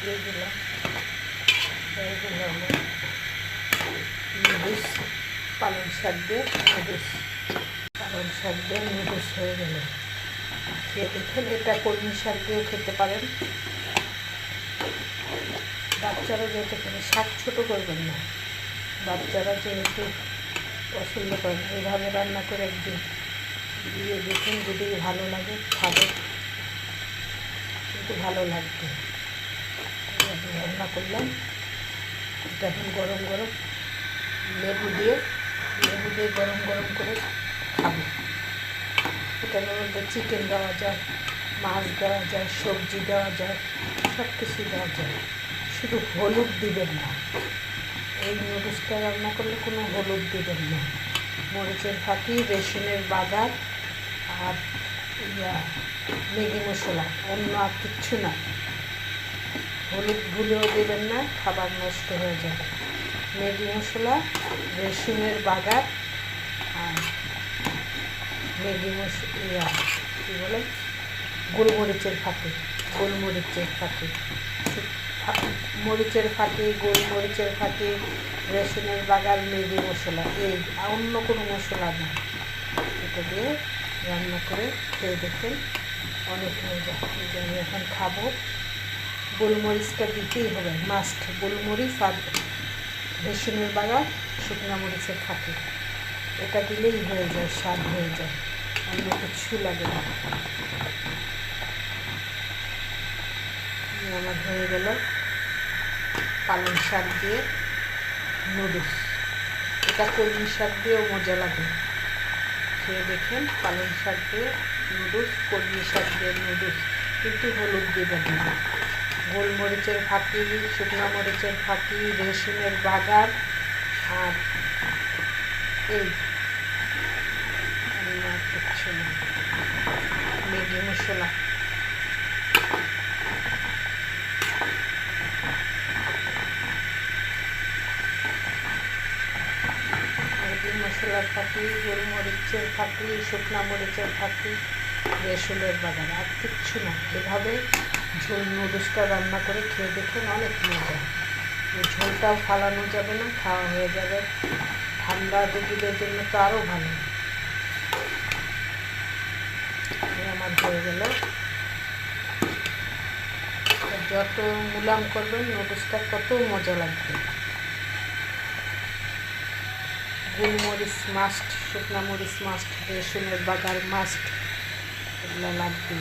দিয়ে দিলাম। এইগুলো হলো নুডলস, পালং শাক দিয়ে নুডলস। পালং শাক দিয়ে নুডলস হয়ে গেল। খেয়ে দেখেন, এটা কলমি শাক দিয়েও খেতে পারেন। বাচ্চারা যেহেতু শাক ছোটো করবেন না, বাচ্চারা যেহেতু পছন্দ করেন, এইভাবে রান্না করে একদিন দিয়ে দেখুন, যদি ভালো লাগে খাবে, কিন্তু ভালো লাগবে। রান্না করলাম, এটা এখন গরম গরম লেবু দিয়ে গরম গরম করে খাবো। এটার মধ্যে চিকেন দেওয়া যায়, মাছ দেওয়া যায়, সবজি দেওয়া যায়, সব কিছু দেওয়া যায়। শুধু হলুদ দিবেন না, এই নুডলসটা রান্না করলে কোনো হলুদ দিবেন না। মরিচের ফাঁকি, রসুনের বাগার আর ম্যাগি মশলা, অন্য আর কিচ্ছু না। হলুদ ভুলেও দেবেন না, খাবার নষ্ট হয়ে যাবে। ম্যাগি মশলা, রসুনের বাগার আর ম্যাগি মশলা কী বলে, গোলমরিচের ফাঁকি, মরিচের ফাঁকি, গোলমরিচের ফাঁকি, রসুনের বাগার, ম্যাগি মশলা, এই অন্য কোনো মশলা না। এটা দিয়ে রান্না করে খেয়ে দেখেন, অনেক মজা। আমি এখন খাবো। গোলমরিচটা দিতেই হবে, মাস্ট। গোলমরিচ আর রসুনের বাগার, শুকনো মরিচের ফাঁকি, এটা দিলেই হয়ে যায়, স্বাদ হয়ে যায়, অন্য কিছু লাগে না। আমার হয়ে গেল পালং শাক দিয়ে নুডলস। এটা কলমি শাক দিয়েও মজা লাগে, খেয়ে দেখেন। পালং শাক দিয়ে নুডলস, কলমি শাক দিয়ে নুডলস, কিন্তু হলুদ দেবেন না। গোলমরিচের ফাঁকি, শুকনো মরিচের ফাঁকি, রসুনের বাগার আর এই কিছু না, ম্যাগি মশলা। মশলার ফাঁকি, গোলমরিচের ফাঁকি, শুকনা মরিচের ফাঁকি, রসুনের বাগান, আর কিচ্ছু না। এভাবে ঝোল নুডলসটা রান্না করে খেয়ে দেখুন, অনেক মজা। এই ঝোলটাও ফালানো যাবে না, খাওয়া হয়ে যাবে। ঠান্ডা রোগীদের জন্য তো আরও ভালো। আমার হয়ে গেল। যত মুলাম করবেন নুডলসটা তত মজা লাগবে। গোলমরিচ মাস্ট, শুকনা মরিচ মাস্ট, রসুনের বাগার মাস্ট, এগুলো লাগবে।